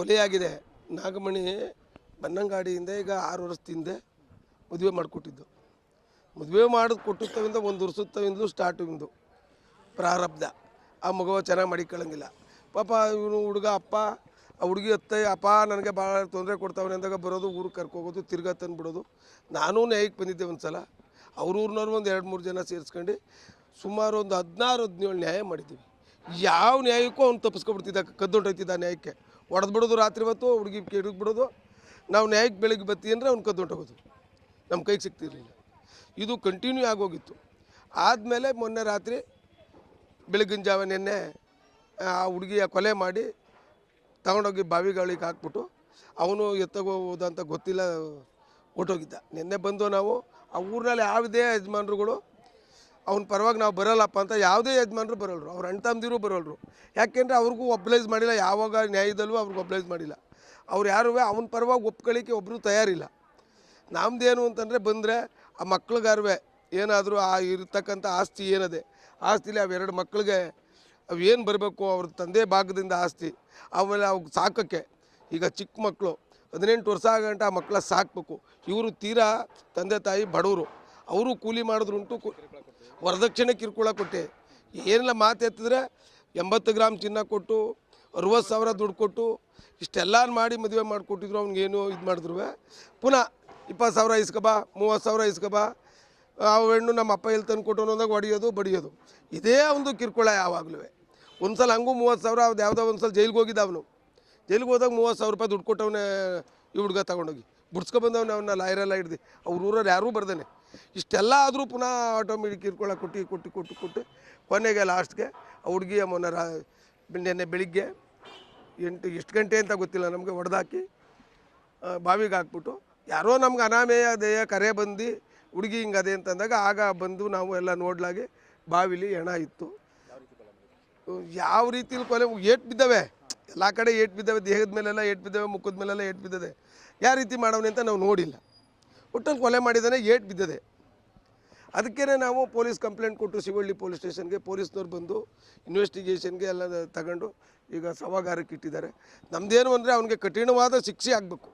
ಕೊಲೆಯಾಗಿದೆ. ನಾಗಮಣಿ ಬನ್ನಂಗಾಡಿಯಿಂದ ಈಗ 6 ವರ್ಷದ ಹಿಂದೆ ಮದುವೆ ಮಾಡಿಕೊಟ್ಟಿದ್ದು. ಮದುವೆ ಮಾಡೋದು ಕೊಟ್ಟಿತ್ತವಿಂದ 1 ವರ್ಷದವಿಂದಲೂ ಸ್ಟಾರ್ಟಿಂದು ಪ್ರಾರಬ್ಧ. ಆ ಮಗುವ ಚೆನ್ನಾಗಿ ಮಡಿಕೊಳ್ಳಂಗಿಲ್ಲ. ಪಾಪ ಇವನು ಹುಡುಗ ಅಪ್ಪ, ಆ ಹುಡುಗಿ ಅಪ್ಪ ನನಗೆ ಭಾಳ ತೊಂದರೆ ಕೊಡ್ತಾವನೆ ಅಂದಾಗ ಬರೋದು, ಊರಿಗೆ ಕರ್ಕೋಗೋದು, ತಿರ್ಗಾ ತಂದುಬಿಡೋದು. ನಾನೂ ನ್ಯಾಯಕ್ಕೆ ಬಂದಿದ್ದೆ ಒಂದು ಸಲ. ಅವ್ರ ಊರಿನವ್ರು ಒಂದು 2-3 ಜನ ಸೇರಿಸ್ಕೊಂಡು ಸುಮಾರು ಒಂದು 16-17 ನ್ಯಾಯ ಮಾಡಿದ್ದೀವಿ. ಯಾವ ನ್ಯಾಯಕ್ಕೂ ಅವ್ನು ತಪ್ಪಿಸ್ಕೊಬಿಡ್ತಿದ್ದ, ಕದ್ದೊಂಟೋಯ್ತಿದ್ದ ನ್ಯಾಯಕ್ಕೆ. ಹೊಡೆದ್ಬಿಡೋದು ರಾತ್ರಿ ಹೊತ್ತು, ಹುಡುಗಿ ಕೆಡಗ್ಬಿಡೋದು. ನಾವು ನ್ಯಾಯಕ್ಕೆ ಬೆಳಗ್ಗೆ ಬತ್ತಿ ಅಂದರೆ ಅವ್ನು ಕದ್ದೊಂಟೋಗೋದು, ನಮ್ಮ ಕೈಗೆ ಸಿಗ್ತಿರಲಿಲ್ಲ. ಇದು ಕಂಟಿನ್ಯೂ ಆಗೋಗಿತ್ತು. ಆದಮೇಲೆ ಮೊನ್ನೆ ರಾತ್ರಿ ಬೆಳಗಿನ ಜಾವ ನೆನ್ನೆ ಆ ಹುಡುಗಿಯ ಕೊಲೆ ಮಾಡಿ ತಗೊಂಡೋಗಿ ಬಾವಿಗಳಿಗೆ ಹಾಕ್ಬಿಟ್ಟು ಅವನು ಹೋದ ಅಂತ ಗೊತ್ತಿಲ್ಲ, ಹೊಟ್ಟೋಗಿದ್ದ. ನಿನ್ನೆ ಬಂದು ನಾವು ಆ ಊರಿನಲ್ಲಿ ಯಾವುದೇ ಯಜಮಾನ್ರುಗಳು ಅವ್ನ ಪರವಾಗಿ ನಾವು ಬರೋಲ್ಲಪ್ಪ ಅಂತ ಯಾವುದೇ ಯಜಮಾನ್ರು ಬರೋಲ್ರು, ಅವ್ರ ಅಣ್ಣ ತಮ್ಮದಿರು ಬರೋಲ್ರು. ಯಾಕೆಂದರೆ ಅವ್ರಿಗೂ ಒಬ್ಲೈಸ್ ಮಾಡಿಲ್ಲ, ಯಾವಾಗ ನ್ಯಾಯದಲ್ಲೂ ಅವ್ರಿಗೆ ಒಬ್ಲೈಸ್ ಮಾಡಿಲ್ಲ. ಅವ್ರು ಯಾರೂ ಅವನ ಪರವಾಗಿ ಒಪ್ಕೊಳ್ಳಿಕ್ಕೆ ಒಬ್ಬರು ತಯಾರಿಲ್ಲ. ನಮ್ಮದೇನು ಅಂತಂದರೆ ಬಂದರೆ ಆ ಮಕ್ಳಿಗಾರುವೆ ಏನಾದರೂ ಆ ಇರ್ತಕ್ಕಂಥ ಆಸ್ತಿ ಏನಿದೆ, ಆಸ್ತಿಲಿ ಅವೆರಡು ಮಕ್ಕಳಿಗೆ ಅವೇನು ಬರಬೇಕು ಅವ್ರ ತಂದೆ ಭಾಗದಿಂದ ಆಸ್ತಿ, ಆಮೇಲೆ ಅವ್ಗೆ ಸಾಕೋಕ್ಕೆ. ಈಗ ಚಿಕ್ಕ ಮಕ್ಕಳು 18 ವರ್ಷ ಆಗಂಟ ಆ ಮಕ್ಕಳ ಸಾಕಬೇಕು. ಇವರು ತೀರಾ ತಂದೆ ತಾಯಿ ಬಡವರು, ಅವರು ಕೂಲಿ ಮಾಡಿದ್ರುಂಟು, ವರದಕ್ಷಿಣೆ ಕಿರುಕುಳ ಕೊಟ್ಟೆ. ಏನೆಲ್ಲ ಮಾತು ಎತ್ತಿದ್ರೆ 80 ಗ್ರಾಮ್ ಚಿನ್ನ ಕೊಟ್ಟು 60,000 ದುಡ್ಡು ಕೊಟ್ಟು ಇಷ್ಟೆಲ್ಲ ಮಾಡಿ ಮದುವೆ ಮಾಡಿಕೊಟ್ಟಿದ್ರು. ಅವ್ನಿಗೇನು ಇದು ಮಾಡಿದ್ರು ಪುನಃ 20,000 ಇಸ್ಕೊಬಾ, 30,000 ಇಸ್ಕೊಬಾ, ಆ ಹೆಣ್ಣು ನಮ್ಮ ಅಪ್ಪ ಎಲ್ಲಿ ತಂದು ಕೊಟ್ಟು ಅನ್ನೋದಾಗ ಹೊಡೆಯೋದು ಬಡಿಯೋದು. ಇದೇ ಒಂದು ಕಿರುಕುಳ ಯಾವಾಗಲೂ. ಒಂದು ಸಲ ಹಂಗೂ 30,000 ಅದು ಯಾವುದೋ ಒಂದು ಸಲ ಜೈಲಿಗೆ ಹೋಗಿದ್ದ. ಅವನು ಜೈಲಿಗೆ ಹೋದಾಗ 30,000 ರೂಪಾಯಿ ದುಡ್ಡು ಕೊಟ್ಟವನೇ ಈ ಹುಡುಗ ತಗೊಂಡೋಗಿ ಬಿಡ್ಸ್ಕೊಬಂದವನೇ. ಅವನ್ನ ಲಾಯರೆಲ್ಲ ಹಿಡ್ದು ಅವ್ರ ಊರಲ್ಲಿ ಯಾರೂ ಬರ್ದೇನೆ. ಇಷ್ಟೆಲ್ಲ ಆದರೂ ಪುನಃ ಆಟೋಮೆಟಿಕ್ ಕಿರುಕುಳ ಕೊಟ್ಟು ಕೊನೆಗೆ ಲಾಸ್ಟ್ಗೆ ಆ ಹುಡುಗಿಯ ನೆನ್ನೆ ಬೆಳಿಗ್ಗೆ 8 ಎಷ್ಟು ಗಂಟೆ ಅಂತ ಗೊತ್ತಿಲ್ಲ ನಮಗೆ, ಹೊಡೆದಾಕಿ ಬಾವಿಗೆ ಹಾಕ್ಬಿಟ್ಟು ಯಾರೋ ನಮ್ಗೆ ಅನಾಮಧೇಯ ಕರೆ ಬಂದು ಹುಡುಗಿ ಹಿಂಗದೆ ಅಂತಂದಾಗ ಆಗ ಬಂದು ನಾವು ಎಲ್ಲ ನೋಡ್ಲಾಗಿ ಬಾವಿಲಿ ಹೆಣ ಇತ್ತು. ಯಾವ ರೀತಿಲಿ ಕೊಲೆ ಏಟು ಬಿದ್ದವೆ, ಎಲ್ಲ ಕಡೆ ಏಟು ಬಿದ್ದವೆ, ದೇಹದ ಮೇಲೆಲ್ಲ ಏಟು ಬಿದ್ದವೆ, ಮುಖದ ಮೇಲೆಲ್ಲ ಏಟು ಬಿದ್ದದೆ. ಯಾವ ರೀತಿ ಮಾಡವನೆ ಅಂತ ನಾವು ನೋಡಿಲ್ಲ. ಒಟ್ಟಲ್ಲಿ ಕೊಲೆ ಮಾಡಿದ್ದಾನೆ, ಏಟು ಬಿದ್ದದೆ. ಅದಕ್ಕೇ ನಾವು ಪೊಲೀಸ್ ಕಂಪ್ಲೇಂಟ್ ಕೊಟ್ಟು ಶಿವಳ್ಳಿ ಪೊಲೀಸ್ ಸ್ಟೇಷನ್ಗೆ ಪೊಲೀಸ್ನವ್ರು ಬಂದು ಇನ್ವೆಸ್ಟಿಗೇಷನ್ಗೆ ಎಲ್ಲ ತಗೊಂಡು ಈಗ ಸವಾಗಾರಕ್ಕೆ ಇಟ್ಟಿದ್ದಾರೆ. ನಮ್ಮದೇನು ಅಂದರೆ ಅವನಿಗೆ ಕಠಿಣವಾದ ಶಿಕ್ಷೆ ಆಗಬೇಕು,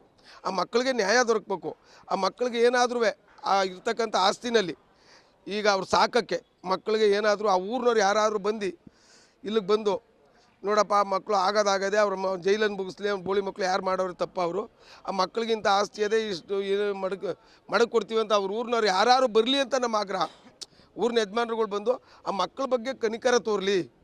ಆ ಮಕ್ಕಳಿಗೆ ನ್ಯಾಯ ದೊರಕಬೇಕು. ಆ ಮಕ್ಕಳಿಗೆ ಏನಾದರೂ ಆ ಇರ್ತಕ್ಕಂಥ ಆಸ್ತಿನಲ್ಲಿ ಈಗ ಅವ್ರು ಸಾಕೋಕ್ಕೆ ಮಕ್ಕಳಿಗೆ ಏನಾದರೂ ಆ ಊರಿನವ್ರು ಯಾರಾದರೂ ಬಂದು ಇಲ್ಲಿಗೆ ಬಂದು ನೋಡಪ್ಪ ಆ ಮಕ್ಕಳು ಆಗೋದಾಗದೆ ಅವ್ರ ಜೈಲನ್ನು ಮುಗಿಸ್ಲಿ, ಅವ್ನು ಬೋಳಿ ಮಕ್ಕಳು ಯಾರು ಮಾಡೋರು ತಪ್ಪ, ಅವರು ಆ ಮಕ್ಕಳಿಗಿಂತ ಆಸ್ತಿ ಅದೇ ಇಷ್ಟು ಏನು ಮಡಗಿ ಕೊಡ್ತೀವಿ ಅಂತ ಅವ್ರ ಊರಿನವ್ರು ಯಾರು ಬರಲಿ ಅಂತ ನಮ್ಮ ಆಗ್ರಹ. ಊರಿನ ಯಜಮಾನ್ರುಗಳು ಬಂದು ಆ ಮಕ್ಕಳ ಬಗ್ಗೆ ಕನಿಕರ ತೋರಲಿ.